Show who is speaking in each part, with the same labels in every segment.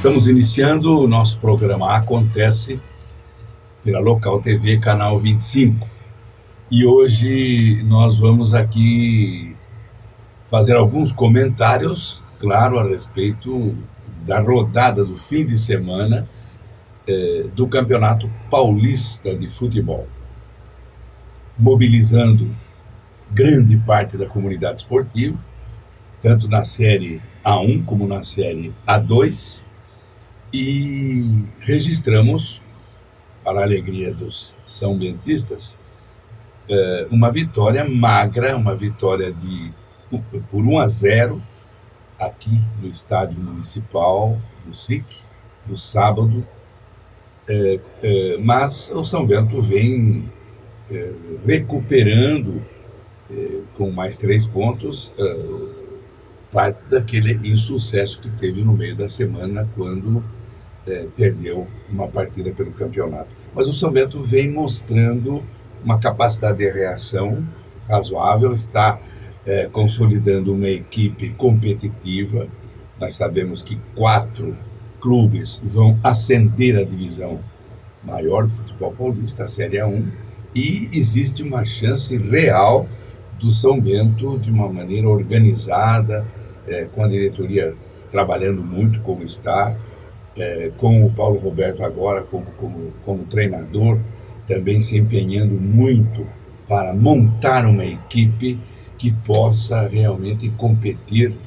Speaker 1: Estamos iniciando o nosso programa Acontece pela Local TV, canal 25. E hoje nós vamos aqui fazer alguns comentários, claro, a respeito da rodada do fim de semana do Campeonato Paulista de Futebol, mobilizando grande parte da comunidade esportiva, tanto na Série A1 como na Série A2, e registramos, para a alegria dos são-bentistas, uma vitória magra, uma vitória por 1-0 aqui no Estádio Municipal, no SIC, no sábado, mas o São Bento vem recuperando com mais 3 pontos parte daquele insucesso que teve no meio da semana quando perdeu uma partida pelo campeonato. Mas o São Bento vem mostrando uma capacidade de reação razoável, está consolidando uma equipe competitiva. Nós sabemos que 4 clubes vão ascender a divisão maior do futebol paulista, a Série A1, e existe uma chance real do São Bento, de uma maneira organizada, com a diretoria trabalhando muito como está, com o Paulo Roberto agora como treinador, também se empenhando muito para montar uma equipe que possa realmente competir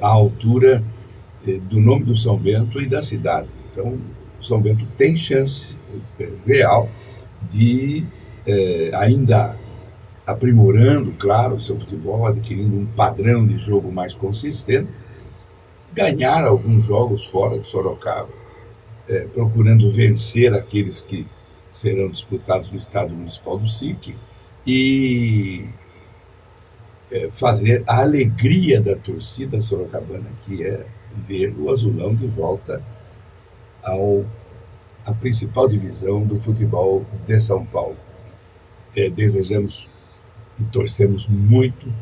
Speaker 1: à altura do nome do São Bento e da cidade. Então, o São Bento tem chance real de, ainda aprimorando, claro, o seu futebol, adquirindo um padrão de jogo mais consistente, ganhar alguns jogos fora de Sorocaba, procurando vencer aqueles que serão disputados no Estádio Municipal do SIC e fazer a alegria da torcida sorocabana, que é ver o Azulão de volta à principal divisão do futebol de São Paulo. Desejamos e torcemos muito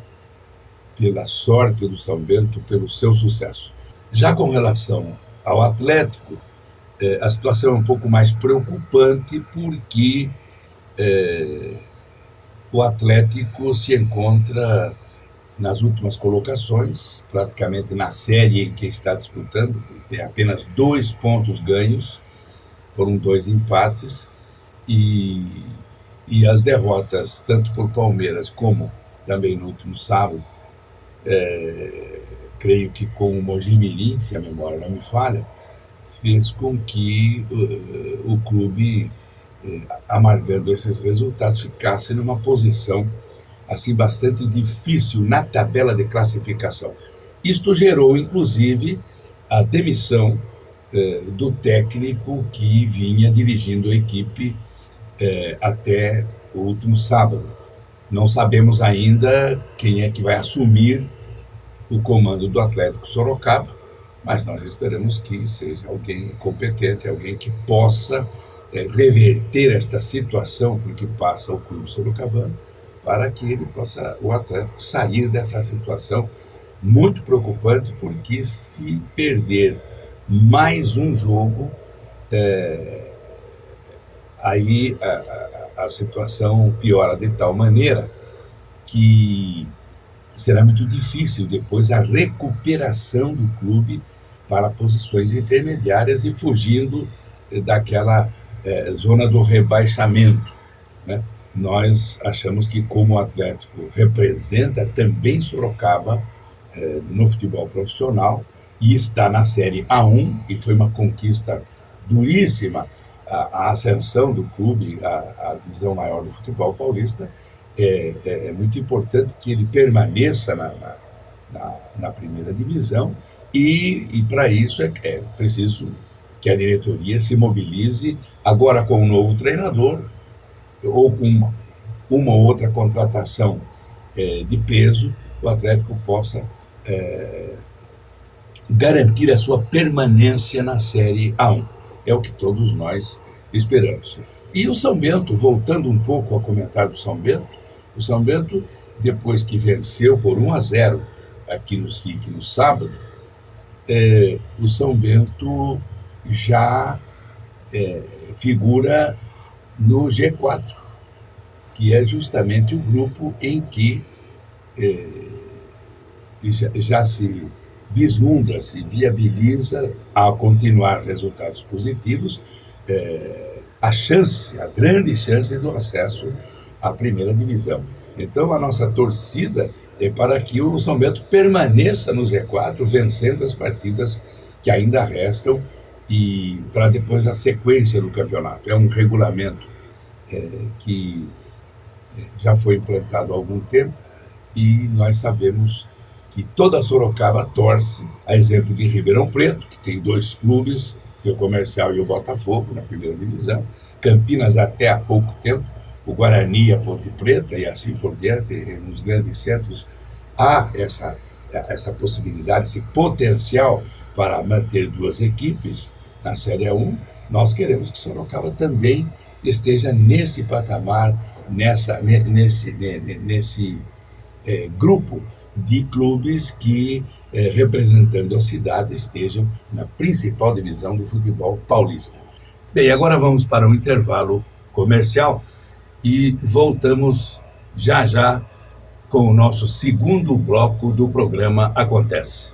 Speaker 1: pela sorte do São Bento, pelo seu sucesso. Já com relação ao Atlético, a situação é um pouco mais preocupante, porque o Atlético se encontra nas últimas colocações, praticamente na série em que está disputando, tem apenas 2 pontos ganhos, foram 2 empates, e as derrotas, tanto por Palmeiras como também no último sábado, creio que com o Mojimirim, se a memória não me falha, fez com que o clube, amargando esses resultados, ficasse numa posição assim bastante difícil na tabela de classificação. Isto gerou, inclusive, a demissão do técnico que vinha dirigindo a equipe até o último sábado. Não sabemos ainda quem é que vai assumir o comando do Atlético Sorocaba, mas nós esperamos que seja alguém competente, alguém que possa reverter esta situação por que passa o clube sorocabano, para que ele possa, o Atlético, sair dessa situação muito preocupante, porque se perder mais um jogo, aí a situação piora de tal maneira que será muito difícil depois a recuperação do clube para posições intermediárias e fugindo daquela zona do rebaixamento, né? Nós achamos que, como o Atlético representa também Sorocaba no futebol profissional e está na Série A1, e foi uma conquista duríssima a ascensão do clube à divisão maior do futebol paulista, é muito importante que ele permaneça na primeira divisão, e para isso é preciso que a diretoria se mobilize agora com um novo treinador, ou com uma ou outra contratação de peso, o Atlético possa garantir a sua permanência na Série A1. É o que todos nós esperamos. E o São Bento, voltando um pouco ao comentário do São Bento, o São Bento, depois que venceu por 1-0 aqui no SIC no sábado, o São Bento já figura no G4, que é justamente o grupo em que já se vislumbra, se viabiliza, a continuar resultados positivos, a grande chance do acesso à primeira divisão. Então, a nossa torcida é para que o São Bento permaneça no Z4, vencendo as partidas que ainda restam, e para depois a sequência do campeonato. É um regulamento que já foi implantado há algum tempo, e nós sabemos que toda Sorocaba torce, a exemplo de Ribeirão Preto, que tem 2 clubes, tem o Comercial e o Botafogo na primeira divisão, Campinas até há pouco tempo, o Guarani e a Ponte Preta, e assim por diante. Nos grandes centros há essa possibilidade, esse potencial para manter 2 equipes na Série A1. Nós queremos que Sorocaba também esteja nesse patamar, nesse grupo de clubes que, representando a cidade, estejam na principal divisão do futebol paulista. Bem, agora vamos para um intervalo comercial e voltamos já já com o nosso segundo bloco do programa Acontece.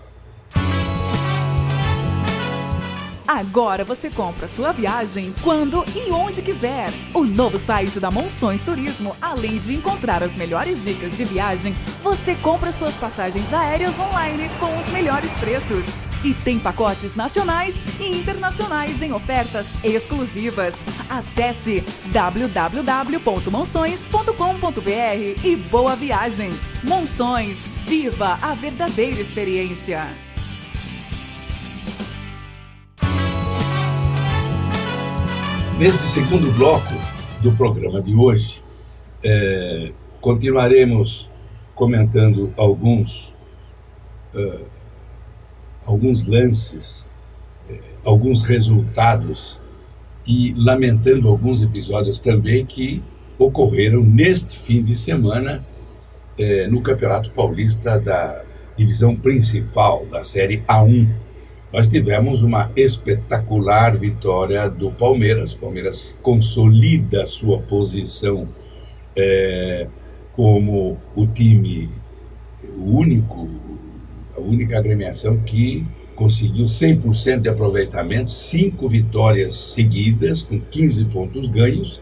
Speaker 2: Agora você compra sua viagem quando e onde quiser. O novo site da Monções Turismo, além de encontrar as melhores dicas de viagem, você compra suas passagens aéreas online com os melhores preços. E tem pacotes nacionais e internacionais em ofertas exclusivas. Acesse www.monções.com.br e boa viagem. Monções, viva a verdadeira experiência.
Speaker 1: Neste segundo bloco do programa de hoje, continuaremos comentando alguns lances, alguns resultados, e lamentando alguns episódios também que ocorreram neste fim de semana no Campeonato Paulista da divisão principal da Série A1. Nós tivemos uma espetacular vitória do Palmeiras. O Palmeiras consolida sua posição como o time a única agremiação que conseguiu 100% de aproveitamento, 5 vitórias seguidas, com 15 pontos ganhos,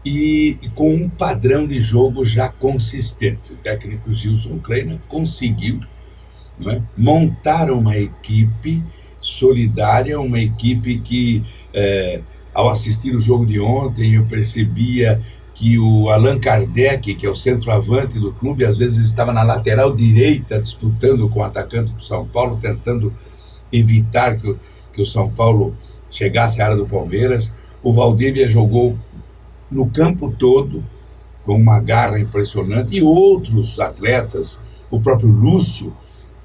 Speaker 1: e com um padrão de jogo já consistente. O técnico Gilson Kleina conseguiu montar uma equipe solidária, uma equipe que, ao assistir o jogo de ontem, eu percebia que o Allan Kardec, que é o centroavante do clube, às vezes estava na lateral direita disputando com o atacante do São Paulo, tentando evitar que o São Paulo chegasse à área do Palmeiras. O Valdívia jogou no campo todo com uma garra impressionante, e outros atletas, o próprio Lúcio,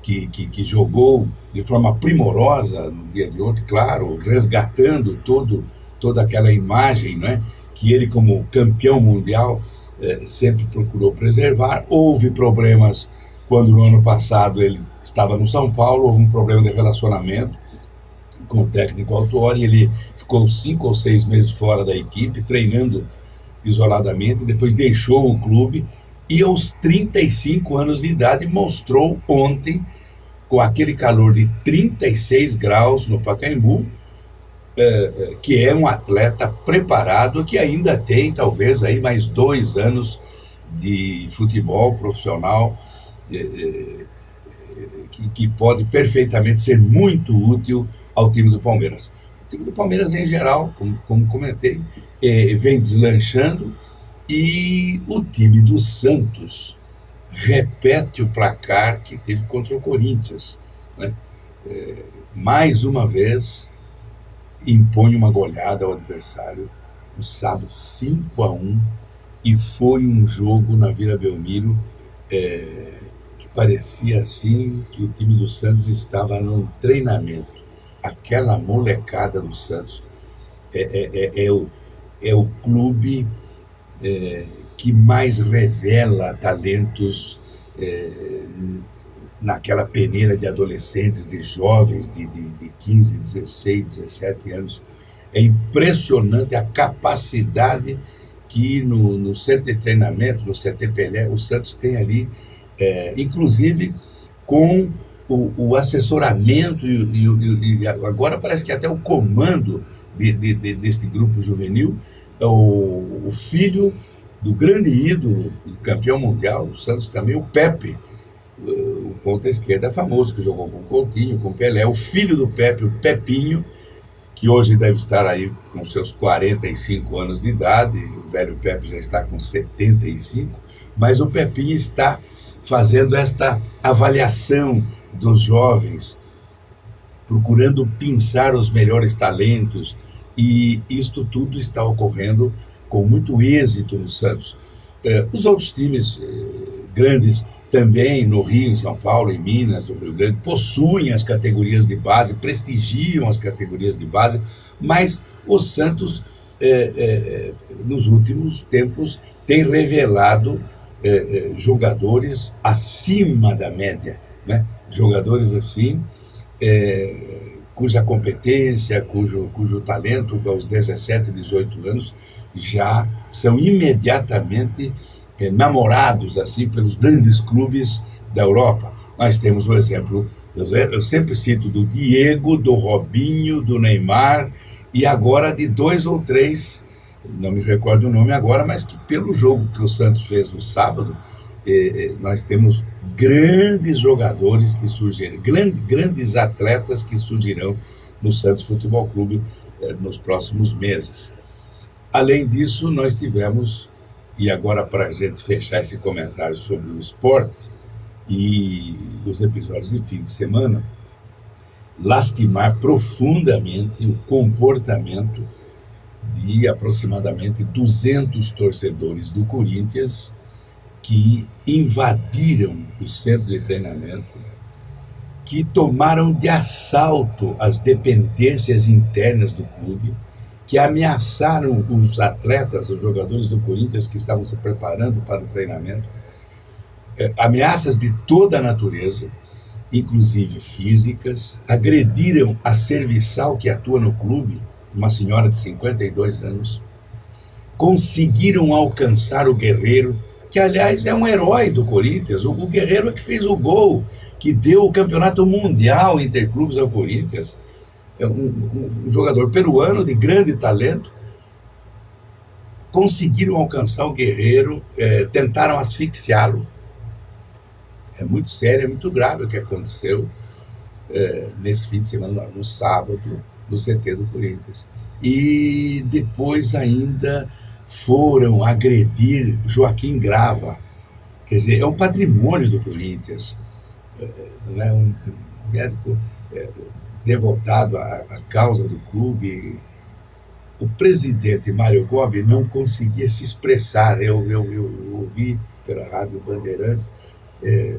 Speaker 1: que jogou de forma primorosa no dia de ontem, claro, resgatando toda aquela imagem, que ele, como campeão mundial, sempre procurou preservar. Houve problemas quando no ano passado ele estava no São Paulo, houve um problema de relacionamento com o técnico Autuori, ele ficou 5 ou 6 meses fora da equipe, treinando isoladamente, depois deixou o clube, e aos 35 anos de idade mostrou ontem, com aquele calor de 36 graus no Pacaembu, que é um atleta preparado, que ainda tem talvez aí mais 2 anos de futebol profissional, que pode perfeitamente ser muito útil ao time do Palmeiras. O time do Palmeiras, em geral, como comentei, vem deslanchando, e o time do Santos repete o placar que teve contra o Corinthians, mais uma vez impõe uma goleada ao adversário no sábado, 5-1, e foi um jogo na Vila Belmiro que parecia assim que o time do Santos estava num treinamento. Aquela molecada do Santos é o clube que mais revela talentos naquela peneira de adolescentes, de jovens de 15, 16, 17 anos. É impressionante a capacidade que no centro de treinamento, no CT Pelé, o Santos tem ali, inclusive com o assessoramento e agora parece que até o comando deste grupo juvenil, o filho do grande ídolo, campeão mundial do Santos também, o Pepe, o ponta esquerda famoso, que jogou com Coutinho, com Pelé, o filho do Pepe, o Pepinho, que hoje deve estar aí com seus 45 anos de idade, o velho Pepe já está com 75, mas o Pepinho está fazendo esta avaliação dos jovens, procurando pensar os melhores talentos, e isto tudo está ocorrendo com muito êxito no Santos. Os outros times grandes também, no Rio, em São Paulo, em Minas, no Rio Grande, possuem as categorias de base, prestigiam as categorias de base, mas o Santos, nos últimos tempos, tem revelado jogadores acima da média, né? Jogadores assim, cuja competência, cujo talento aos 17, 18 anos já são imediatamente namorados assim pelos grandes clubes da Europa. Nós temos o exemplo, eu sempre cito, do Diego, do Robinho, do Neymar e agora de 2 ou 3, não me recordo o nome agora, mas que pelo jogo que o Santos fez no sábado, nós temos grandes jogadores que surgirão, grandes atletas que surgirão no Santos Futebol Clube nos próximos meses. Além disso, nós tivemos, e agora para a gente fechar esse comentário sobre o esporte e os episódios de fim de semana, lastimar profundamente o comportamento de aproximadamente 200 torcedores do Corinthians que invadiram o centro de treinamento, que tomaram de assalto as dependências internas do clube, que ameaçaram os atletas, os jogadores do Corinthians que estavam se preparando para o treinamento, ameaças de toda a natureza, inclusive físicas, agrediram a serviçal que atua no clube, uma senhora de 52 anos, conseguiram alcançar o Guerreiro, que aliás é um herói do Corinthians, o Guerreiro é que fez o gol, que deu o campeonato mundial interclubes ao Corinthians, é um jogador peruano de grande talento. Conseguiram alcançar o Guerreiro, tentaram asfixiá-lo. É muito sério, é muito grave o que aconteceu nesse fim de semana, no sábado, no CT do Corinthians. E depois ainda foram agredir Joaquim Grava, quer dizer, é um patrimônio do Corinthians, não é um médico devotado à causa do clube. O presidente Mário Gobi não conseguia se expressar. Eu ouvi pela Rádio Bandeirantes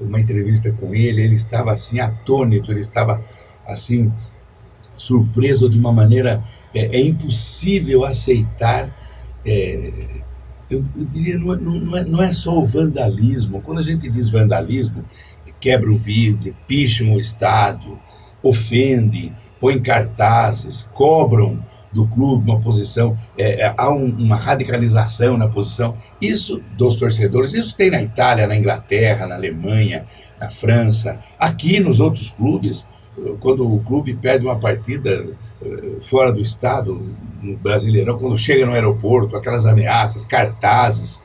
Speaker 1: uma entrevista com ele estava assim atônito, ele estava assim surpreso de uma maneira, é impossível aceitar, eu diria, não é só o vandalismo. Quando a gente diz vandalismo, quebra o vidro, picham o estádio, ofendem, põem cartazes, cobram do clube uma posição, há uma radicalização na posição, isso dos torcedores, isso tem na Itália, na Inglaterra, na Alemanha, na França, aqui nos outros clubes, quando o clube perde uma partida fora do estado, no Brasileirão, quando chega no aeroporto, aquelas ameaças, cartazes,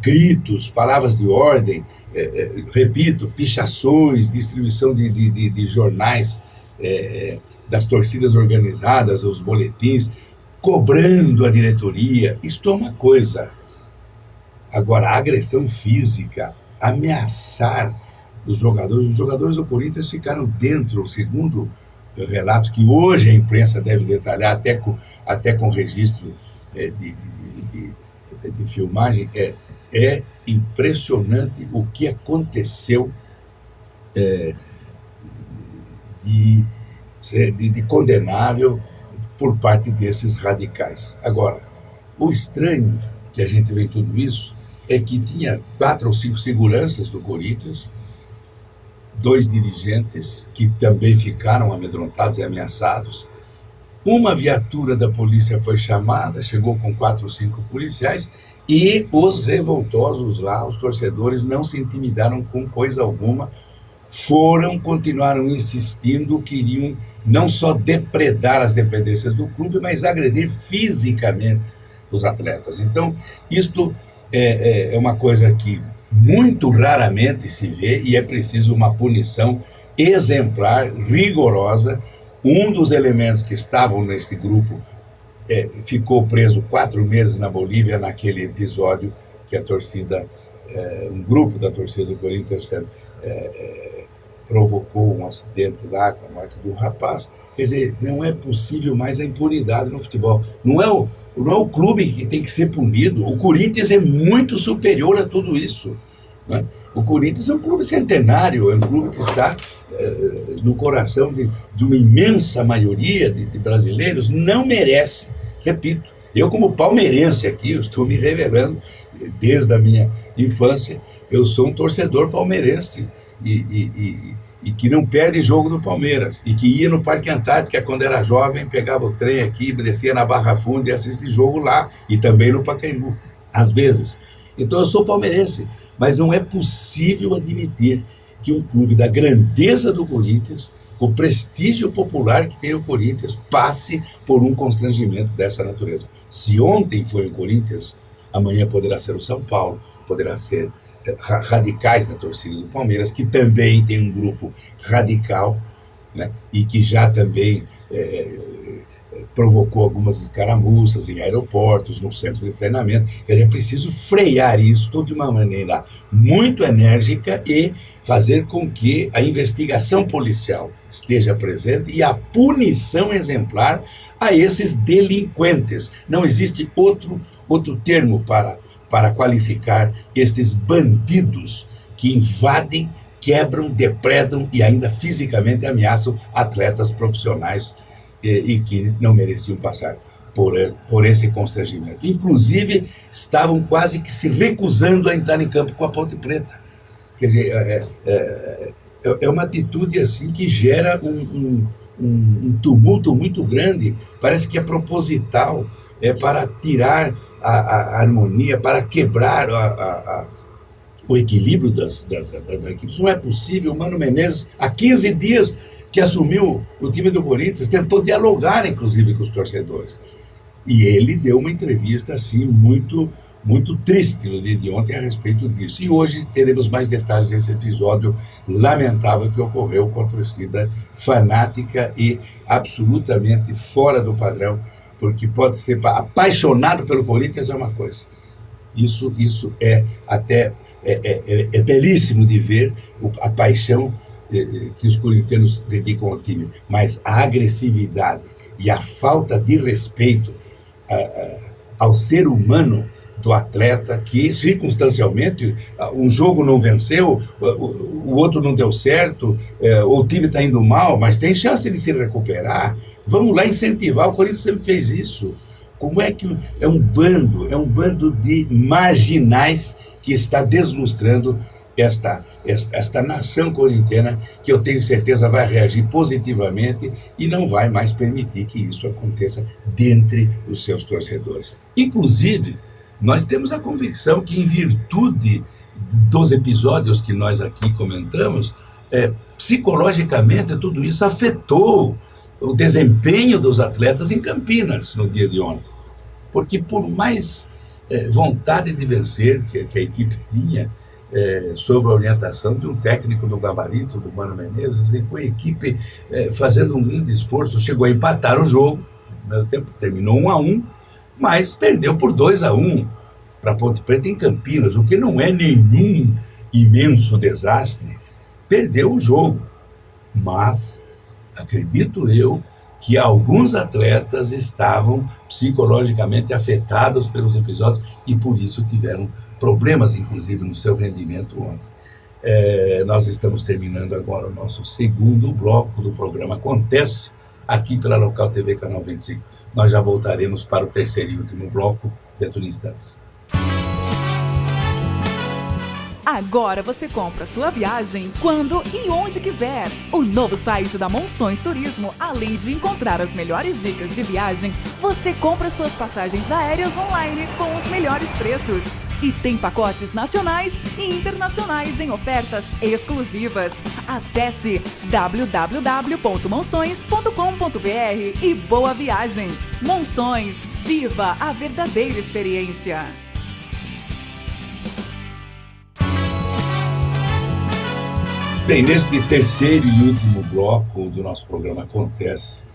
Speaker 1: gritos, palavras de ordem, repito, pichações, distribuição de jornais das torcidas organizadas, os boletins, cobrando a diretoria. Isto é uma coisa. Agora, a agressão física, ameaçar os jogadores do Corinthians ficaram dentro, segundo relatos que hoje a imprensa deve detalhar, até com registro de filmagem, é impressionante o que aconteceu de condenável por parte desses radicais. Agora, o estranho que a gente vê em tudo isso é que tinha 4 ou 5 seguranças do Corinthians 2 dirigentes que também ficaram amedrontados e ameaçados. Uma viatura da polícia foi chamada, chegou com 4 ou 5 policiais, e os revoltosos lá, os torcedores, não se intimidaram com coisa alguma, continuaram insistindo, queriam não só depredar as dependências do clube, mas agredir fisicamente os atletas. Então, isto é uma coisa que muito raramente se vê, e é preciso uma punição exemplar, rigorosa. Um dos elementos que estavam nesse grupo ficou preso 4 meses na Bolívia, naquele episódio que a torcida, um grupo da torcida do Corinthians provocou um acidente lá com a morte do rapaz. Quer dizer, não é possível mais a impunidade no futebol. Não é o clube que tem que ser punido. O Corinthians é muito superior a tudo isso, né? O Corinthians é um clube centenário, é um clube que está no coração de uma imensa maioria de brasileiros. Não merece, repito, eu como palmeirense aqui, eu estou me revelando desde a minha infância, eu sou um torcedor palmeirense e que não perde jogo do Palmeiras, e que ia no Parque Antártica quando era jovem, pegava o trem aqui, descia na Barra Funda e assistia jogo lá, e também no Pacaembu, às vezes. Então eu sou palmeirense, mas não é possível admitir que um clube da grandeza do Corinthians, com o prestígio popular que tem o Corinthians, passe por um constrangimento dessa natureza. Se ontem foi o Corinthians, amanhã poderá ser o São Paulo, poderá ser radicais da torcida do Palmeiras, que também tem um grupo radical, né, e que já também provocou algumas escaramuças em aeroportos, no centro de treinamento. É preciso frear isso de uma maneira muito enérgica e fazer com que a investigação policial esteja presente e a punição exemplar a esses delinquentes. Não existe outro termo para qualificar estes bandidos que invadem, quebram, depredam e ainda fisicamente ameaçam atletas profissionais e que não mereciam passar por esse constrangimento. Inclusive, estavam quase que se recusando a entrar em campo com a Ponte Preta. Quer dizer, é uma atitude assim que gera um tumulto muito grande. Parece que é proposital, para tirar a harmonia, para quebrar o equilíbrio das equipes. Não é possível. O Mano Menezes, há 15 dias que assumiu o time do Corinthians, tentou dialogar, inclusive, com os torcedores. E ele deu uma entrevista, assim, muito, muito triste no dia de ontem a respeito disso. E hoje teremos mais detalhes desse episódio lamentável que ocorreu com a torcida fanática e absolutamente fora do padrão, porque pode ser apaixonado pelo Corinthians é uma coisa. Isso é até belíssimo de ver a paixão que os corintianos dedicam ao time, mas a agressividade e a falta de respeito ao ser humano do atleta, que circunstancialmente um jogo não venceu, o outro não deu certo, o time está indo mal, mas tem chance de se recuperar. Vamos lá incentivar. O Corinthians sempre fez isso. Como é que é um bando de marginais que está deslustrando esta nação corintiana, que eu tenho certeza vai reagir positivamente e não vai mais permitir que isso aconteça dentre os seus torcedores. Inclusive, nós temos a convicção que, em virtude dos episódios que nós aqui comentamos, psicologicamente tudo isso afetou o desempenho dos atletas em Campinas no dia de ontem. Porque por mais vontade de vencer que a equipe tinha, sob a orientação de um técnico do gabarito, do Mano Menezes, e com a equipe fazendo um grande esforço, chegou a empatar o jogo. No primeiro tempo terminou 1-1, mas perdeu por 2-1 para a Ponte Preta em Campinas, o que não é nenhum imenso desastre. Perdeu o jogo, mas acredito eu que alguns atletas estavam psicologicamente afetados pelos episódios e por isso tiveram problemas, inclusive, no seu rendimento ontem. Nós estamos terminando agora o nosso segundo bloco do programa Acontece, aqui pela Local TV, Canal 25. Nós já voltaremos para o terceiro e último bloco dentro de instantes.
Speaker 2: Agora você compra sua viagem quando e onde quiser. O novo site da Monções Turismo, além de encontrar as melhores dicas de viagem, você compra suas passagens aéreas online com os melhores preços. E tem pacotes nacionais e internacionais em ofertas exclusivas. Acesse www.monções.com.br e boa viagem. Monções, viva a verdadeira experiência.
Speaker 1: Bem, neste terceiro e último bloco do nosso programa Acontece,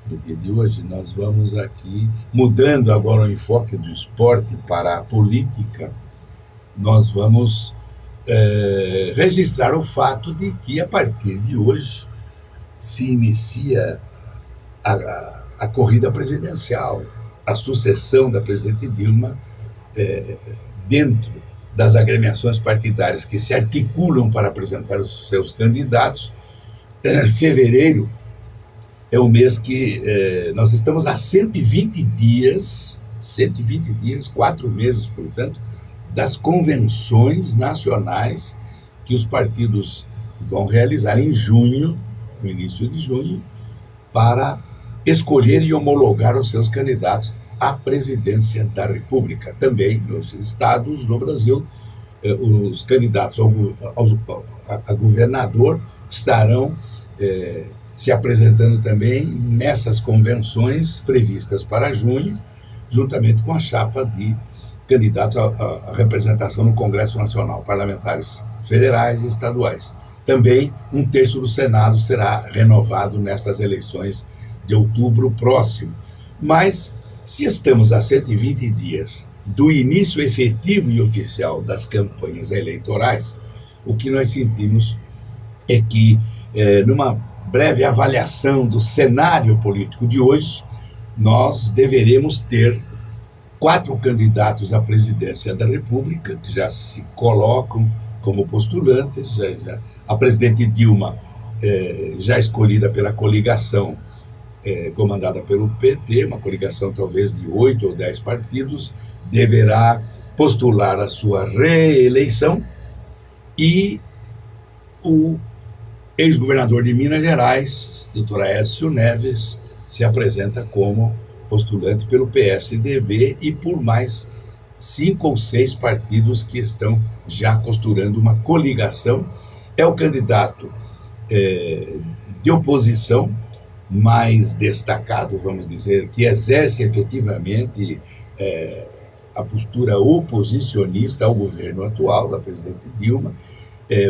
Speaker 1: no dia de hoje, nós vamos aqui, mudando agora o enfoque do esporte para a política, nós vamos registrar o fato de que, a partir de hoje, se inicia a corrida presidencial, a sucessão da presidente Dilma, dentro das agremiações partidárias que se articulam para apresentar os seus candidatos. Fevereiro é o mês que nós estamos há 120 dias, 4 meses, portanto, das convenções nacionais que os partidos vão realizar em junho, no início de junho, para escolher e homologar os seus candidatos à presidência da República. Também nos estados do Brasil, os candidatos a governador estarão se apresentando também nessas convenções previstas para junho, juntamente com a chapa de candidatos à representação no Congresso Nacional, parlamentares federais e estaduais. Também 1/3 do Senado será renovado nestas eleições de outubro próximo. Mas, se estamos a 120 dias do início efetivo e oficial das campanhas eleitorais, o que nós sentimos é que, numa breve avaliação do cenário político de hoje, nós deveremos ter 4 candidatos à presidência da República, que já se colocam como postulantes. A presidente Dilma, já escolhida pela coligação comandada pelo PT, uma coligação talvez de 8 ou 10 partidos, deverá postular a sua reeleição, e o ex-governador de Minas Gerais, Dr. Aécio Neves, se apresenta como postulante pelo PSDB e por mais 5 ou 6 partidos que estão já costurando uma coligação. É o candidato de oposição mais destacado, vamos dizer, que exerce efetivamente a postura oposicionista ao governo atual da presidente Dilma.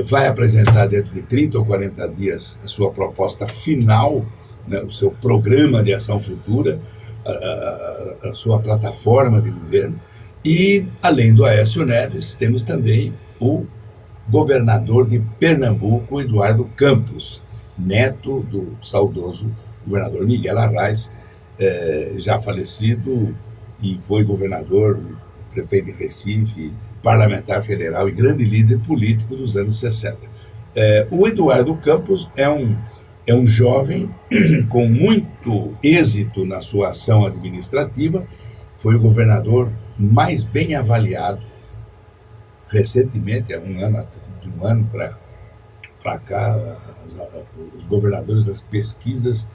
Speaker 1: Vai apresentar dentro de 30 ou 40 dias a sua proposta final, né, o seu programa de ação futura, a sua plataforma de governo. E, além do Aécio Neves, temos também o governador de Pernambuco, Eduardo Campos, neto do saudoso governador Miguel Arraes, já falecido, e foi governador, prefeito de Recife, parlamentar federal e grande líder político dos anos 60. O Eduardo Campos é um jovem com muito êxito na sua ação administrativa, foi o governador mais bem avaliado recentemente, de um ano para cá, os governadores das pesquisas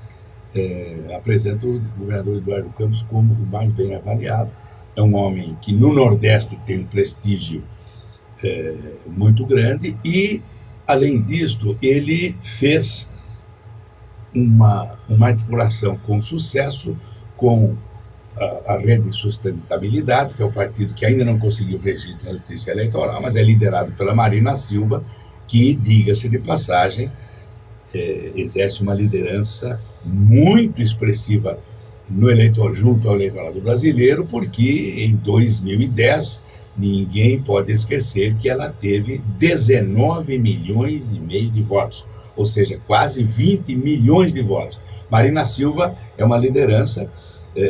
Speaker 1: apresentam o governador Eduardo Campos como o mais bem avaliado. É um homem que no Nordeste tem um prestígio muito grande e, além disto, ele fez uma articulação com sucesso com a Rede de Sustentabilidade, que é o partido que ainda não conseguiu registro na Justiça Eleitoral, mas é liderado pela Marina Silva, que, diga-se de passagem, exerce uma liderança muito expressiva junto ao eleitorado brasileiro, porque em 2010 ninguém pode esquecer que ela teve 19 milhões e meio de votos, ou seja, quase 20 milhões de votos. Marina Silva é uma liderança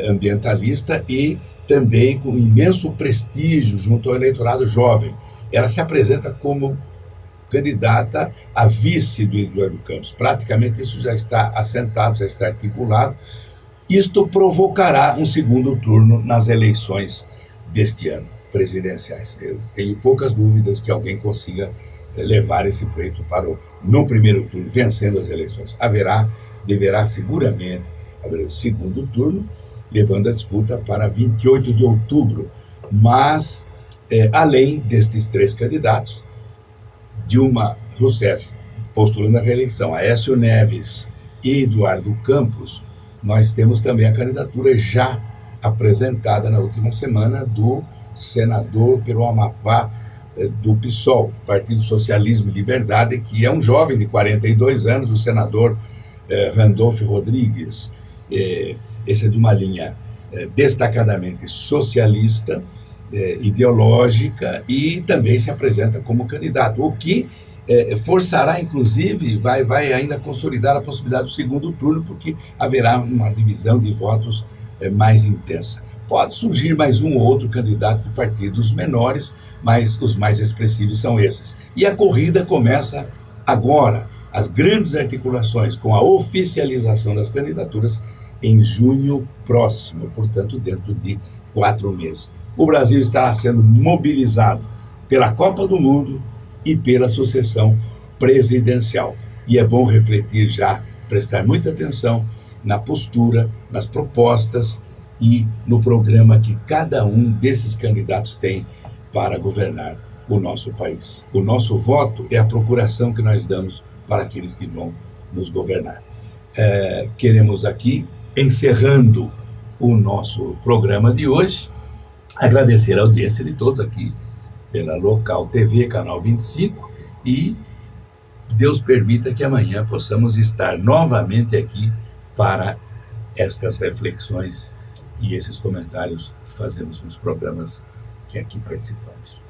Speaker 1: ambientalista e também com imenso prestígio junto ao eleitorado jovem. Ela se apresenta como candidata a vice do Eduardo Campos. Praticamente isso já está assentado, já está articulado. Isto provocará um segundo turno nas eleições deste ano. presidenciais. Eu tenho poucas dúvidas que alguém consiga levar esse pleito no primeiro turno, vencendo as eleições. Deverá seguramente haver o segundo turno, levando a disputa para 28 de outubro. Mas, além destes 3 candidatos, Dilma Rousseff postulando a reeleição, Aécio Neves e Eduardo Campos, nós temos também a candidatura já apresentada na última semana do senador pelo Amapá, do PSOL, Partido Socialismo e Liberdade, que é um jovem de 42 anos, o senador Randolfo Rodrigues. Esse é de uma linha destacadamente socialista, ideológica, e também se apresenta como candidato, o que forçará, inclusive, vai ainda consolidar a possibilidade do segundo turno, porque haverá uma divisão de votos mais intensa. Pode surgir mais um ou outro candidato de partidos menores, mas os mais expressivos são esses. E a corrida começa agora, as grandes articulações, com a oficialização das candidaturas em junho próximo, portanto, dentro de 4 meses. O Brasil estará sendo mobilizado pela Copa do Mundo e pela sucessão presidencial. E é bom refletir já, prestar muita atenção na postura, nas propostas e no programa que cada um desses candidatos tem para governar o nosso país. O nosso voto é a procuração que nós damos para aqueles que vão nos governar. Queremos aqui, encerrando o nosso programa de hoje, agradecer a audiência de todos aqui pela Local TV, Canal 25, e Deus permita que amanhã possamos estar novamente aqui para estas reflexões e esses comentários que fazemos nos programas que aqui participamos.